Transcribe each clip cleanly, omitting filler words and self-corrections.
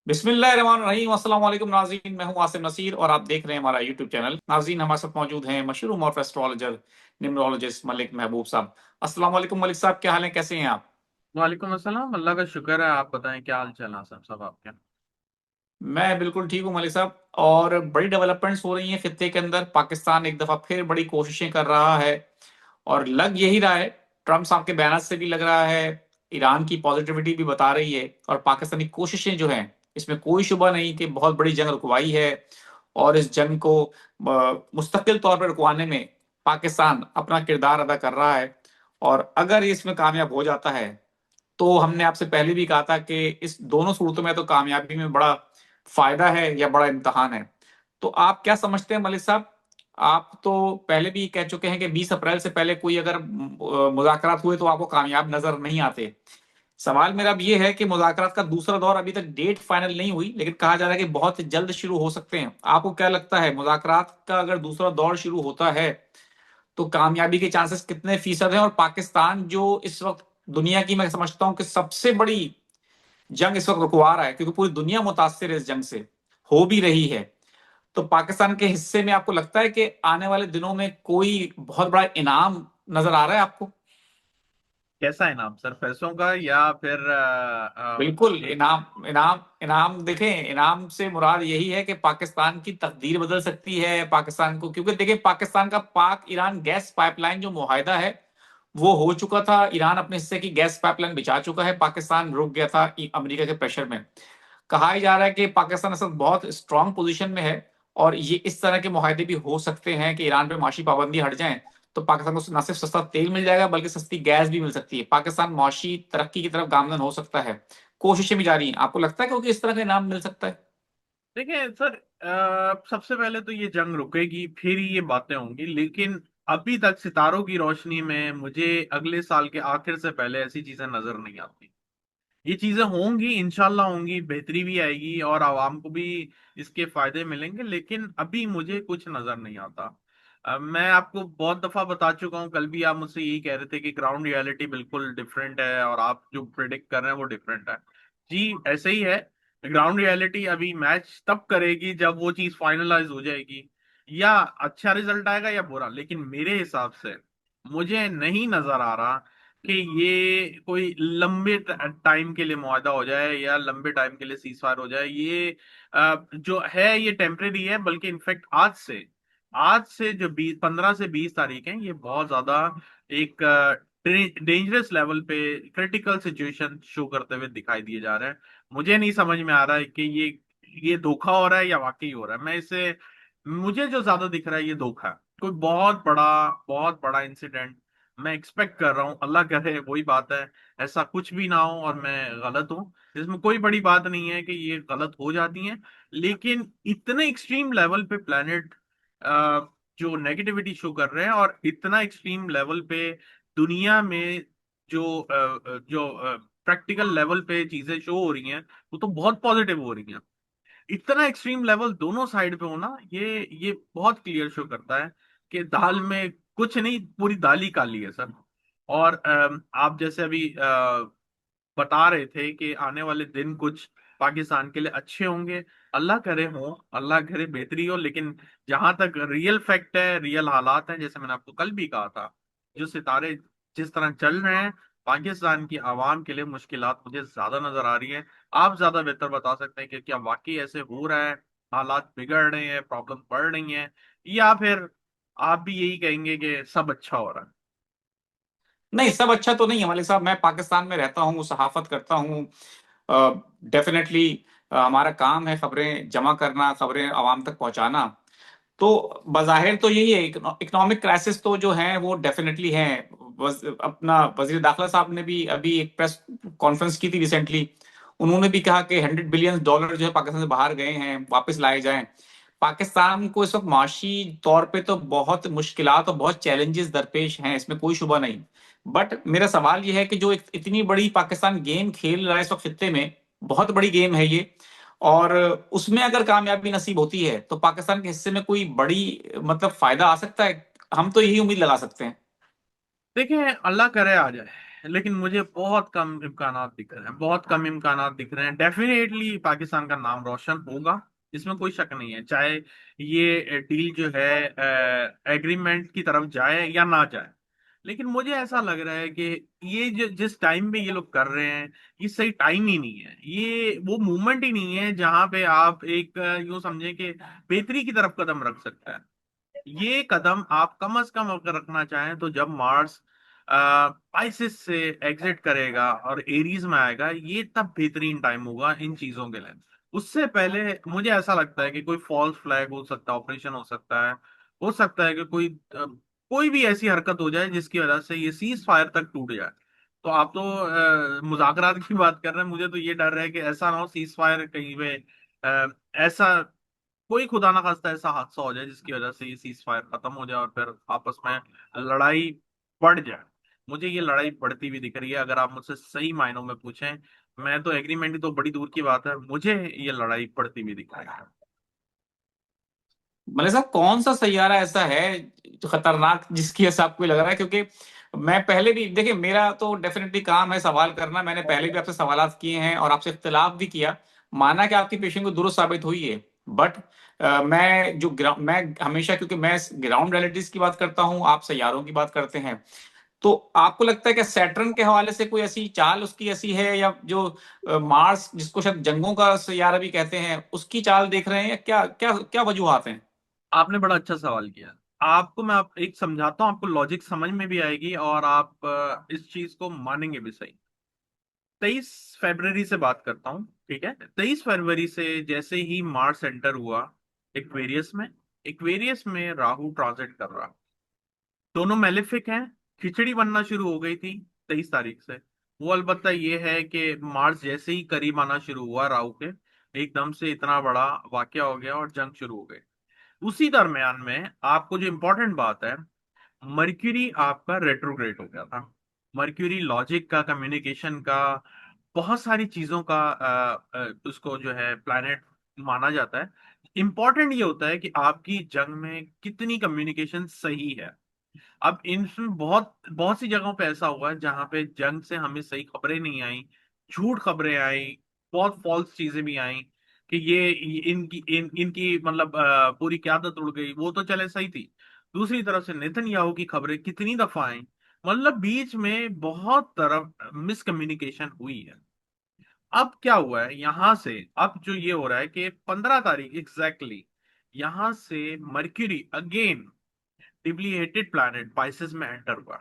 बिस्मिल्लाहिर्रहमानिर्रहीम। अस्सलाम वालेकुम नाज़रीन, मैं हूं आसिम नसीर और आप देख रहे हैं हमारा यूट्यूब चैनल। नाज़रीन, हमारे साथ मौजूद हैं मशहूर मॉर्फ एस्ट्रोलॉजर न्यूमरोलॉजिस्ट मलिक महबूब साहब। अस्सलाम वालेकुम मलिक साहब, क्या हाल है, कैसे हैं आप? वालेकुम अस्सलाम। अल्लाह का शुक्र है। आप बताएं क्या हाल चाल है सब आपके। मैं बिल्कुल ठीक हूं मलिक साहब। और बड़ी डेवलपमेंट्स हो रही हैं खित्ते के अंदर। पाकिस्तान एक दफा फिर बड़ी कोशिशें कर रहा है और लग यही रहा है, ट्रम्प साहब के बयान से भी लग रहा है, ईरान की पॉजिटिविटी भी बता रही है, और पाकिस्तानी कोशिशें जो हैं, इसमें कोई शुबा नहीं कि बहुत बड़ी जंग रुकवाई है। और इस जंग को मुस्तकिल तौर पर रुकवाने में पाकिस्तान अपना किरदार अदा कर रहा है। और अगर ये इसमें कामयाब हो जाता है तो हमने आपसे पहले भी कहा था कि इस दोनों सूरतों में तो कामयाबी में बड़ा फायदा है या बड़ा इम्तिहान है। तो आप क्या समझते हैं मलिक साहब? आप तो पहले भी कह चुके हैं कि 20 अप्रैल से पहले कोई अगर मुज़ाकरात हुए तो आपको कामयाब नजर नहीं आते। सवाल मेरा अब ये है कि मुज़ाकरात का दूसरा दौर अभी तक डेट फाइनल नहीं हुई, लेकिन कहा जा रहा है कि बहुत जल्द शुरू हो सकते हैं। आपको क्या लगता है, मुज़ाकरात का अगर दूसरा दौर शुरू होता है तो कामयाबी के चांसेस कितने फीसद हैं? और पाकिस्तान जो इस वक्त दुनिया की, मैं समझता हूं कि सबसे बड़ी जंग इस वक्त रुकवा रहा है, क्योंकि पूरी दुनिया मुतासिर है इस जंग से, हो भी रही है, तो पाकिस्तान के हिस्से में आपको लगता है कि आने वाले दिनों में कोई बहुत बड़ा इनाम नजर आ रहा है आपको? कैसा इनाम सर, पैसों का या फिर बिल्कुल, एक। इनाम इनाम इनाम देखें, इनाम से मुराद यही है कि पाकिस्तान की तकदीर बदल सकती है पाकिस्तान को, क्योंकि देखिए, पाकिस्तान का पाक ईरान गैस पाइपलाइन जो मुआहिदा है वो हो चुका था। ईरान अपने हिस्से की गैस पाइपलाइन बिछा चुका है, पाकिस्तान रुक गया था अमेरिका के प्रेशर में। कहा ही जा रहा है कि पाकिस्तान असल बहुत स्ट्रांग पोजीशन में है, और ये इस तरह के मुआहदे भी हो सकते हैं कि ईरान पे माशी पाबंदी हट जाए तो पाकिस्तान को न सिर्फ सस्ता तेल मिल जाएगा बल्कि सस्ती गैस भी मिल सकती है। पाकिस्तान माशी तरक्की की तरफ गामजन हो सकता है। कोशिशें भी जारी हैं। आपको लगता है कि इस तरह का इनाम मिल सकता है? देखिए सर, सबसे पहले तो ये जंग रुकेगी फिर ये बातें होंगी, लेकिन अभी तक सितारों की रोशनी में मुझे अगले साल के आखिर से पहले ऐसी चीजें नजर नहीं आती। ये चीजें होंगी, इंशाल्लाह होंगी, बेहतरी भी आएगी और आवाम को भी इसके फायदे मिलेंगे, लेकिन अभी मुझे कुछ नजर नहीं आता। मैं आपको बहुत दफा बता चुका हूँ, कल भी आप मुझसे यही कह रहे थे कि ग्राउंड रियलिटी बिल्कुल डिफरेंट है और आप जो प्रिडिक्ट कर रहे हैं वो डिफरेंट है। जी ऐसे ही है। ग्राउंड रियलिटी अभी मैच तब करेगी जब वो चीज फाइनलाइज हो जाएगी, या अच्छा रिजल्ट आएगा या बुरा। लेकिन मेरे हिसाब से मुझे नहीं नजर आ रहा कि ये कोई लंबे टाइम के लिए मुआहदा हो जाए या लंबे टाइम के लिए सीज फायर हो जाए। ये जो है ये टेम्परेरी है, बल्कि इनफैक्ट आज से जो 15 से 20 तारीख है, ये बहुत ज्यादा एक डेंजरस लेवल पे क्रिटिकल सिचुएशन शो करते हुए दिखाई दिए जा रहे हैं। मुझे नहीं समझ में आ रहा है कि ये धोखा हो रहा है या वाकई हो रहा है। मुझे जो ज्यादा दिख रहा है ये धोखा है। कोई बहुत बड़ा इंसिडेंट मैं एक्सपेक्ट कर रहा हूँ, अल्लाह करे वही बात है, ऐसा कुछ भी ना हो और मैं गलत हूँ। इसमें कोई बड़ी बात नहीं है कि ये गलत हो जाती है, लेकिन इतने एक्सट्रीम लेवल पे प्लेनेट जो नेगेटिविटी शो कर रहे हैं और इतना एक्सट्रीम लेवल पे दुनिया में जो प्रैक्टिकल लेवल पे चीजें शो हो रही हैं, वो तो बहुत पॉजिटिव हो रही हैं। इतना एक्सट्रीम लेवल दोनों साइड पे होना, ये बहुत क्लियर शो करता है कि दाल में कुछ नहीं, पूरी दाल ही काली है सर। और आप जैसे अभी बता रहे थे कि आने वाले दिन कुछ पाकिस्तान के लिए अच्छे होंगे। अल्लाह करे हो, अल्लाह करे बेहतरी हो, लेकिन जहां तक रियल फैक्ट है, रियल हालात हैं, जैसे मैंने आपको कल भी कहा था, जो सितारे जिस तरह चल रहे हैं, पाकिस्तान की आवाम के लिए मुश्किलात मुझे ज्यादा नजर आ रही है। आप ज्यादा बेहतर बता सकते हैं कि क्या वाकई ऐसे हो रहा है, हालात बिगड़ रहे हैं, प्रॉब्लम बढ़ रही हैं, या फिर आप भी यही कहेंगे कि सब अच्छा हो रहा है। नहीं, सब अच्छा तो नहीं है मलिक साहब। मैं पाकिस्तान में रहता हूँ, सहाफत करता हूँ। डेफिनेटली हमारा काम है खबरें जमा करना, खबरें आवाम तक पहुंचाना। तो बज़ाहिर तो यही है, इकोनॉमिक क्राइसिस तो जो है वो डेफिनेटली है। अपना वजीर दाखिला साहब ने भी अभी एक प्रेस कॉन्फ्रेंस की थी रिसेंटली। उन्होंने भी कहा कि $100 बिलियन जो है पाकिस्तान से बाहर गए हैं, वापस लाए जाएं। पाकिस्तान को इस वक्त माशी तौर पे तो बहुत मुश्किलात और बहुत चैलेंजेस दरपेश हैं, इसमें कोई शुबा नहीं। बट मेरा सवाल यह है कि जो इतनी बड़ी पाकिस्तान गेम खेल रहा है इस वक्त खित्ते में, बहुत बड़ी गेम है ये, और उसमें अगर कामयाबी नसीब होती है तो पाकिस्तान के हिस्से में कोई बड़ी, मतलब फायदा आ सकता है। हम तो यही उम्मीद लगा सकते हैं। देखिए, अल्लाह करे आ जाए। लेकिन मुझे बहुत कम इम्कानात दिख रहे हैं, बहुत कम इम्कानात दिख रहे हैं। डेफिनेटली पाकिस्तान का नाम रोशन होगा, इसमें कोई शक नहीं है, चाहे ये डील जो है एग्रीमेंट की तरफ जाए या ना जाए। लेकिन मुझे ऐसा लग रहा है कि ये जो जिस टाइम पे ये लोग कर रहे हैं, ये सही टाइम ही नहीं है, ये वो मूवमेंट ही नहीं है जहां पे आप एक यूं समझें कि बेहतरी की तरफ कदम रख सकता है। ये कदम आप कम से कम अगर रखना चाहें तो जब मार्स पाइसेस से एग्जिट करेगा और एरीज में आएगा, ये तब बेहतरीन टाइम होगा इन चीजों के लिए। उससे पहले मुझे ऐसा लगता है कि कोई फॉल्स फ्लैग हो सकता है, ऑपरेशन हो सकता है कि कोई भी ऐसी हरकत हो जाए जिसकी वजह से ये सीज फायर तक टूट जाए। तो आप तो मुज़ाकरात की बात कर रहे हैं, मुझे तो ये डर है कि ऐसा ना हो सीज फायर कहीं पे ऐसा कोई खुदा ना खास्ता ऐसा हादसा हो जाए जिसकी वजह से ये सीज फायर खत्म हो जाए और फिर आपस में लड़ाई बढ़ जाए। मुझे ये लड़ाई बढ़ती हुई दिख रही है, अगर आप मुझसे सही मायनों में पूछें। मैं तो एग्रीमेंट ही तो बड़ी दूर की बात है, मुझे ये लड़ाई बढ़ती हुई दिख रही है। मलिक साहब, कौन सा सैयारा ऐसा है जो खतरनाक जिसकी ऐसा आपको लग रहा है? क्योंकि मैं पहले भी, देखिए, मेरा तो डेफिनेटली काम है सवाल करना, मैंने पहले भी आपसे सवालात किए हैं और आपसे इख्तिलाफ भी किया, माना कि आपकी पेशिंग को दुरुस्त साबित हुई है। बट मैं हमेशा, क्योंकि मैं ग्राउंड रियलिटीज की बात करता हूं, आप सैयारों की बात करते हैं, तो आपको लगता है कि सैटर्न के हवाले से कोई ऐसी चाल उसकी ऐसी है, या जो मार्स जिसको शायद जंगों का सैयारा भी कहते हैं, उसकी चाल देख रहे हैं, या क्या क्या क्या वजूहात हैं? आपने बड़ा अच्छा सवाल किया। आपको मैं आप एक समझाता हूँ, आपको लॉजिक समझ में भी आएगी और आप इस चीज को मानेंगे भी सही। 23 फरवरी से बात करता हूँ, ठीक है। 23 फरवरी से जैसे ही मार्स एंटर हुआ एक्वेरियस में, एक्वेरियस में राहु ट्रांजिट कर रहा, दोनों मेलेफिक हैं। खिचड़ी बनना शुरू हो गई थी 23 तारीख से। वो अलबत्ता ये है कि मार्स जैसे ही करीब आना शुरू हुआ राहु के, एकदम से इतना बड़ा वाकया हो गया और जंग शुरू हो गई। उसी दरमियान में आपको जो इम्पोर्टेंट बात है, मर्क्यूरी आपका रेट्रोग्रेड हो गया था। मर्क्यूरी लॉजिक का, कम्युनिकेशन का, बहुत सारी चीजों का उसको जो है प्लैनेट माना जाता है। इंपॉर्टेंट ये होता है कि आपकी जंग में कितनी कम्युनिकेशन सही है। अब इनमें बहुत बहुत सी जगहों पे ऐसा हुआ है जहां पे जंग से हमें सही खबरें नहीं आई, झूठ खबरें आई, बहुत फॉल्स चीजें भी आई कि इनकी मतलब पूरी क्यादत उड़ गई, वो तो चले सही थी। दूसरी तरफ से नेतन्याहू की खबरें कितनी दफा आई, मतलब बीच में बहुत तरफ मिसकम्युनिकेशन हुई है। अब क्या हुआ है यहां से, अब जो ये हो रहा है कि 15 तारीख एग्जैक्टली यहां से mercury again depleted planet Pisces में एंटर हुआ,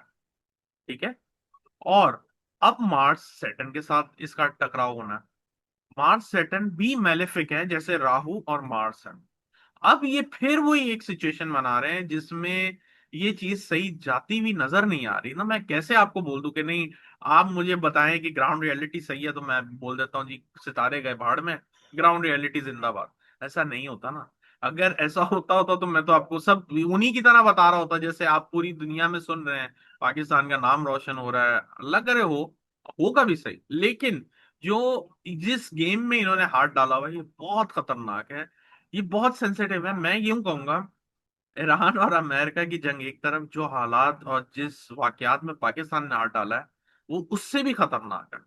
ठीक है। और अब मार्स सैटर्न के साथ इसका टकराव होना है। मार्स सैटर्न भी मेलेफिक है जैसे राहु और मार्स है। अब ये फिर वही एक सिचुएशन बना रहे हैं जिसमें ये चीज सही जाती हुई नजर नहीं आ रही ना। मैं कैसे आपको बोल दूं कि नहीं, आप मुझे बताएं कि ग्राउंड रियलिटी सही है तो मैं बोल देता हूँ जी सितारे गए भाड़ में, ग्राउंड रियलिटी जिंदाबाद। ऐसा नहीं होता ना। अगर ऐसा होता होता तो मैं तो आपको सब उन्हीं की तरह बता रहा होता जैसे आप पूरी दुनिया में सुन रहे हैं, पाकिस्तान का नाम रोशन हो रहा है, अल्लाह करे होगा भी सही। लेकिन जो जिस गेम में इन्होंने हाथ डाला हुआ है ये बहुत खतरनाक है, ये बहुत सेंसिटिव है। मैं यूं कहूंगा, ईरान और अमेरिका की जंग एक तरफ, जो हालात और जिस वाकयात में पाकिस्तान ने हाथ डाला है वो उससे भी खतरनाक है।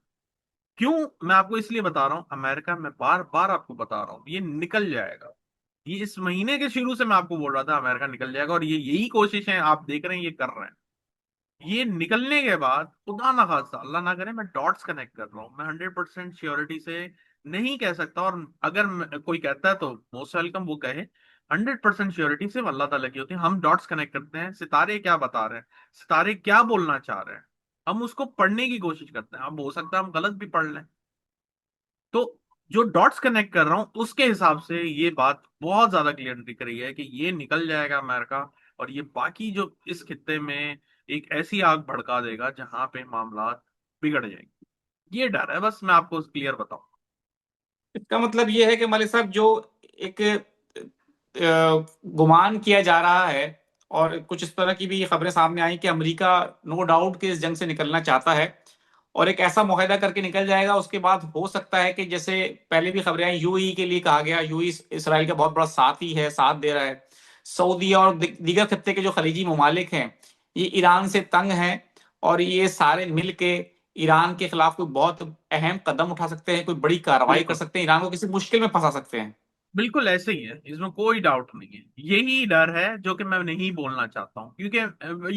क्यों? मैं आपको इसलिए बता रहा हूँ, अमेरिका, मैं बार बार आपको बता रहा हूँ, ये निकल जाएगा। ये इस महीने के शुरू से मैं आपको बोल रहा था अमेरिका निकल जाएगा, और ये यही कोशिशें आप देख रहे हैं ये कर रहे हैं। ये निकलने के बाद खुदा ना खास्ता, अल्लाह ना करे, मैं डॉट्स कनेक्ट कर रहा हूँ, मैं 100% श्योरिटी से नहीं कह सकता। और अगर कोई कहता है तो मोस्ट वेलकम वो कहे। 100% श्योरिटी सिर्फ अल्लाह ताला की होती है। हम डॉट्स कनेक्ट करते हैं, सितारे क्या बता रहे हैं, सितारे क्या बोलना चाह रहे हैं, हम उसको पढ़ने की कोशिश करते हैं। अब हो सकता है हम गलत भी पढ़ लें। तो जो डॉट्स कनेक्ट कर रहा हूं उसके हिसाब से ये बात बहुत ज्यादा क्लियर दिख रही है कि ये निकल जाएगा अमेरिका, और ये बाकी जो इस खित्ते में एक ऐसी आग भड़का देगा जहां पे मामला बिगड़ जाएंगे। ये डर है, बस मैं आपको क्लियर बताऊं। इसका मतलब ये है कि मलिक साहब, जो एक गुमान किया जा रहा है, और कुछ इस तरह की भी खबरें सामने आई कि अमेरिका नो डाउट कि इस जंग से निकलना चाहता है और एक ऐसा मुआहदा करके निकल जाएगा। उसके बाद हो सकता है कि जैसे पहले भी खबरें आई, यूएई के लिए कहा गया, यूएई इसराइल का बहुत बड़ा साथी है, साथ दे रहा है। सऊदी और दीगर खत्ते के जो खलीजी ममालिक हैं, ये ईरान से तंग हैं और ये सारे मिलके ईरान के खिलाफ कोई बहुत अहम कदम उठा सकते हैं, कोई बड़ी कार्रवाई कर बिल्कुल सकते हैं, ईरान को किसी मुश्किल में फंसा सकते हैं। बिल्कुल ऐसे ही है, इसमें कोई डाउट नहीं है। यही डर है जो कि मैं नहीं बोलना चाहता हूँ, क्योंकि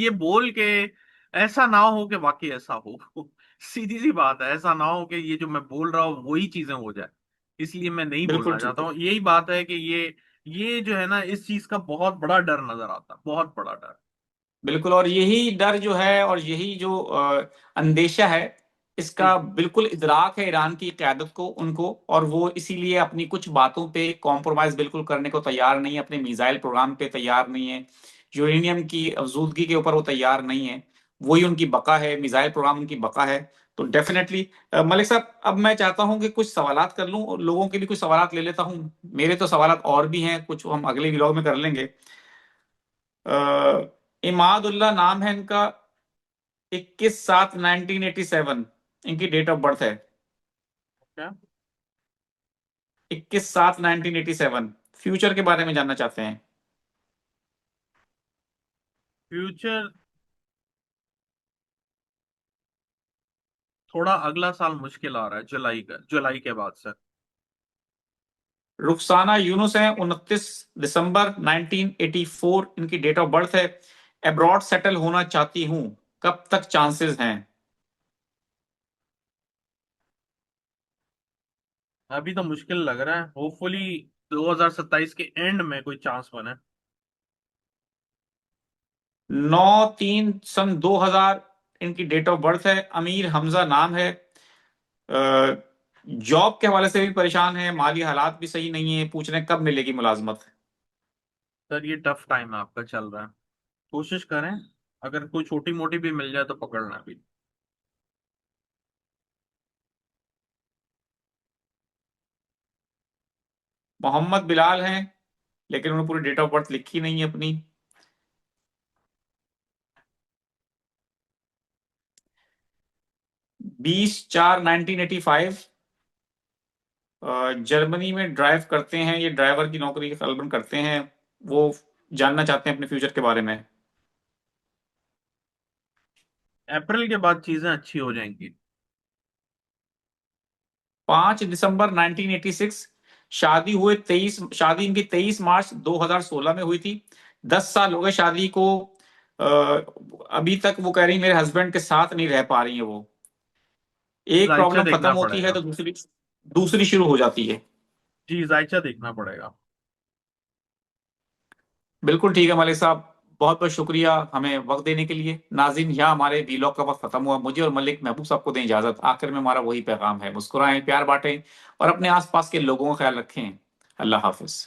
ये बोल के ऐसा ना हो कि वाकई ऐसा हो। सीधी सी बात है, ऐसा ना हो कि ये जो मैं बोल रहा हूँ वही चीजें हो जाए। इसलिए मैं नहीं बिल्कुल बोलना ठीक चाहता है। हूँ। यही बात है कि ये जो है ना, इस चीज का बहुत बड़ा डर नजर आता है, बहुत बड़ा डर। बिल्कुल, और यही डर जो है और यही जो अंदेशा है, इसका जी बिल्कुल इदराक है ईरान की क़यादत को, उनको, और वो इसीलिए अपनी कुछ बातों पे कॉम्प्रोमाइज बिल्कुल करने को तैयार नहीं है, अपने मिसाइल प्रोग्राम पे तैयार नहीं है, यूरेनियम की अफजूदगी के ऊपर वो तैयार नहीं है। वही उनकी बका है, मिसाइल प्रोग्राम उनकी बका है। तो डेफिनेटली मलिक साहब, अब मैं चाहता हूं कि कुछ सवालात कर लूं और लोगों के भी कुछ सवालात ले लेता हूं। मेरे तो सवालात और भी हैं, कुछ हम अगले व्लॉग में कर लेंगे। इमादुल्लाह नाम है इनका, 21/7/1987 इनकी डेट ऑफ बर्थ है। क्या? 21/7/1987। फ्यूचर के बारे में जानना चाहते हैं। फ्यूचर? थोड़ा अगला साल मुश्किल आ रहा है, जुलाई के बाद से। रुखसाना यूनुस है, 29 दिसंबर 1984 इनकी डेट ऑफ बर्थ है। अब्रॉड सेटल होना चाहती हूँ, कब तक चांसेस हैं? अभी तो मुश्किल लग रहा है, होपफुली 2027 के एंड में कोई चांस बने। 9/3/2000 इनकी डेट ऑफ बर्थ है। अमीर हमजा नाम है। जॉब के हवाले से भी परेशान है, माली हालात भी सही नहीं है, पूछ रहे हैं कब मिलेगी मुलाजमत। सर ये टफ टाइम है आपका चल रहा है, कोशिश करें, अगर कोई छोटी मोटी भी मिल जाए तो पकड़ना भी। मोहम्मद बिलाल हैं, लेकिन उन्होंने पूरी डेट ऑफ बर्थ लिखी नहीं है अपनी। 20/4/1985 जर्मनी में ड्राइव करते हैं, ये ड्राइवर की नौकरी तलबन करते हैं। वो जानना चाहते हैं अपने फ्यूचर के बारे में। अप्रैल के बाद चीजें अच्छी हो जाएंगी। 5 दिसंबर 1986 शादी इनकी 23 मार्च 2016 में हुई थी। 10 साल हो गए शादी को। अ, अभी तक वो कह रही मेरे हस्बैंड के साथ नहीं रह पा रही है वो। एक जायचा प्रॉब्लम खत्म देखना होती है पड़ेगा। तो दूसरी दूसरी शुरू हो जाती है। जी जायचा देखना पड़ेगा। बिल्कुल ठीक है मलिक साहब, बहुत बहुत शुक्रिया हमें वक्त देने के लिए। नाज़रीन, यहाँ हमारे वीलॉग का वक्त खत्म हुआ। मुझे और मलिक महबूब साहब को दें इजाजत। आखिर में हमारा वही पैगाम है, मुस्कुराएं, प्यार बांटें और अपने आसपास के लोगों का ख्याल रखें। अल्लाह हाफिज।